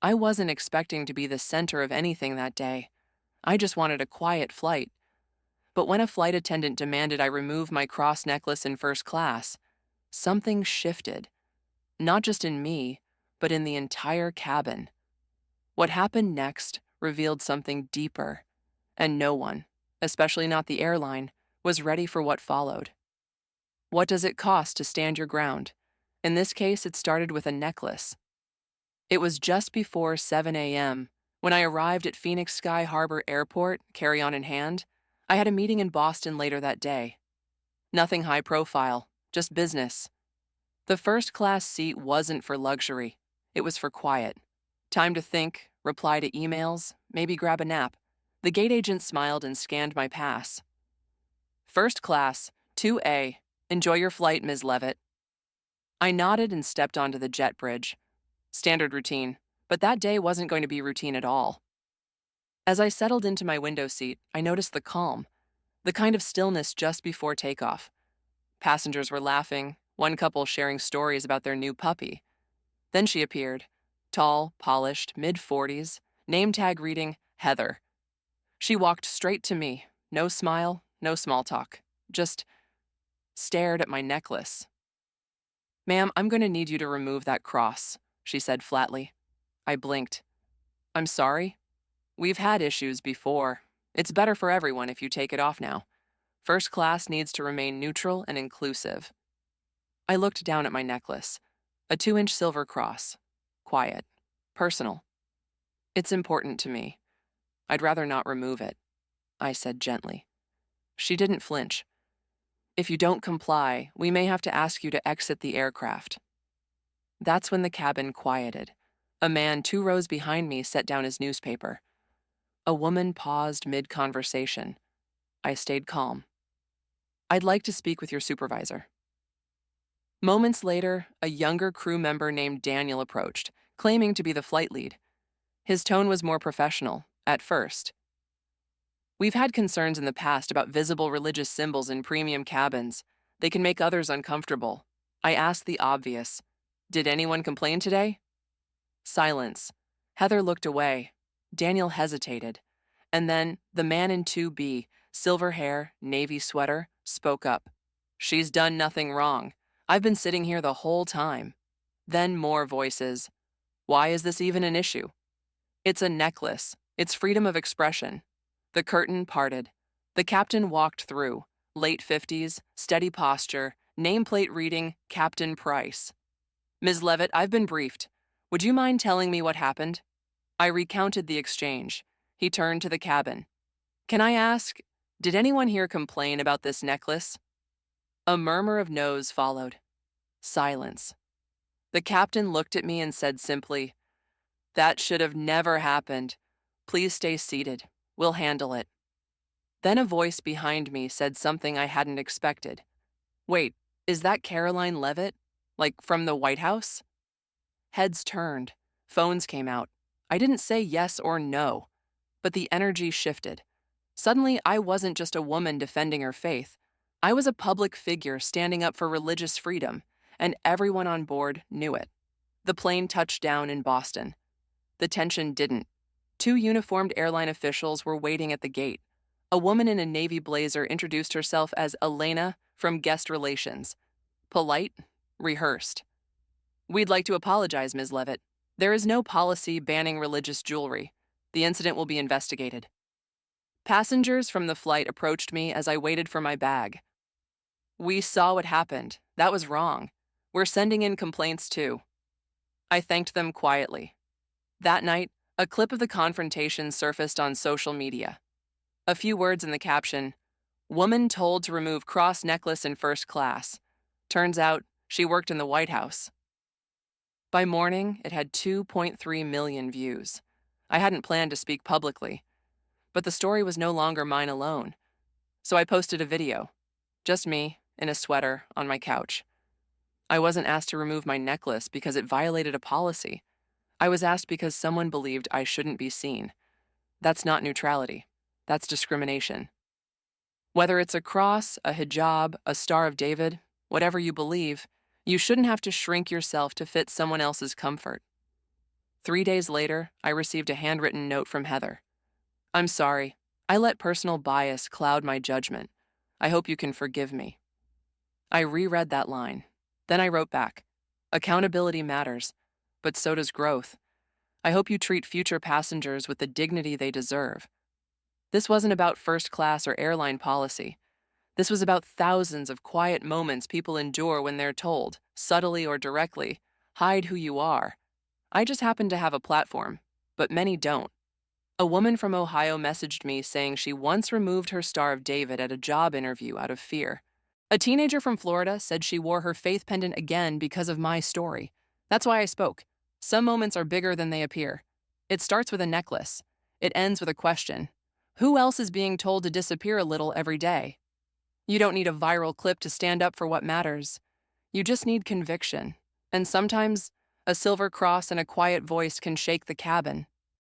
I wasn't expecting to be the center of anything that day. I just wanted a quiet flight. But when a flight attendant demanded I remove my cross necklace in first class, something shifted, not just in me, but in the entire cabin. What happened next revealed something deeper, and no one, especially not the airline, was ready for what followed. What does it cost to stand your ground? In this case, it started with a necklace. It was just before 7 a.m. when I arrived at Phoenix Sky Harbor Airport, carry-on in hand. I had a meeting in Boston later that day. Nothing high profile, just business. The first class seat wasn't for luxury. It was for quiet. Time to think, reply to emails, maybe grab a nap. The gate agent smiled and scanned my pass. First class, 2A. Enjoy your flight, Ms. Leavitt. I nodded and stepped onto the jet bridge. Standard routine, but that day wasn't going to be routine at all. As I settled into my window seat, I noticed the calm, the kind of stillness just before takeoff. Passengers were laughing, one couple sharing stories about their new puppy. Then she appeared, tall, polished, mid-40s, name tag reading Heather. She walked straight to me, no smile, no small talk, just stared at my necklace. "Ma'am, I'm going to need you to remove that cross," she said flatly. I blinked. "I'm sorry? We've had issues before. It's better for everyone if you take it off now. First class needs to remain neutral and inclusive." I looked down at my necklace. A 2-inch silver cross. Quiet. Personal. "It's important to me. I'd rather not remove it," I said gently. She didn't flinch. "If you don't comply, we may have to ask you to exit the aircraft." That's when the cabin quieted. A man 2 rows behind me set down his newspaper. A woman paused mid-conversation. I stayed calm. "I'd like to speak with your supervisor." Moments later, a younger crew member named Daniel approached, claiming to be the flight lead. His tone was more professional, at first. "We've had concerns in the past about visible religious symbols in premium cabins. They can make others uncomfortable. I asked the obvious. Did anyone complain today?" Silence. Heather looked away. Daniel hesitated. And then the man in 2B, silver hair, navy sweater, spoke up. "She's done nothing wrong. I've been sitting here the whole time." Then more voices. "Why is this even an issue?" "It's a necklace. It's freedom of expression." The curtain parted. The captain walked through, late 50s, steady posture, nameplate reading Captain Price. "Ms. Leavitt, I've been briefed. Would you mind telling me what happened?" I recounted the exchange. He turned to the cabin. "Can I ask, did anyone here complain about this necklace?" A murmur of no's followed. Silence. The captain looked at me and said simply, "That should have never happened. Please stay seated. We'll handle it." Then a voice behind me said something I hadn't expected. "Wait, is that Karoline Leavitt? Like from the White House?" Heads turned. Phones came out. I didn't say yes or no, but the energy shifted. Suddenly, I wasn't just a woman defending her faith. I was a public figure standing up for religious freedom, and everyone on board knew it. The plane touched down in Boston. The tension didn't. 2 uniformed airline officials were waiting at the gate. A woman in a navy blazer introduced herself as Elena from Guest Relations. Polite, rehearsed. "We'd like to apologize, Ms. Leavitt. There is no policy banning religious jewelry. The incident will be investigated." Passengers from the flight approached me as I waited for my bag. "We saw what happened. That was wrong. We're sending in complaints too." I thanked them quietly. That night, a clip of the confrontation surfaced on social media. A few words in the caption: "Woman told to remove cross necklace in first class. Turns out she worked in the White House." By morning, it had 2.3 million views. I hadn't planned to speak publicly, but the story was no longer mine alone. So I posted a video. Just me, in a sweater, on my couch. I wasn't asked to remove my necklace because it violated a policy. I was asked because someone believed I shouldn't be seen. That's not neutrality. That's discrimination. Whether it's a cross, a hijab, a Star of David, whatever you believe, you shouldn't have to shrink yourself to fit someone else's comfort. 3 days later, I received a handwritten note from Heather. I'm sorry. I let personal bias cloud my judgment. I hope you can forgive me. I reread that line. Then I wrote back, accountability matters, but so does growth. I hope you treat future passengers with the dignity they deserve. This wasn't about first class or airline policy. This was about thousands of quiet moments people endure when they're told, subtly or directly, hide who you are. I just happen to have a platform, but many don't. A woman from Ohio messaged me saying she once removed her Star of David at a job interview out of fear. A teenager from Florida said she wore her faith pendant again because of my story. That's why I spoke. Some moments are bigger than they appear. It starts with a necklace. It ends with a question. Who else is being told to disappear a little every day? You don't need a viral clip to stand up for what matters. You just need conviction. And sometimes, a silver cross and a quiet voice can shake the cabin.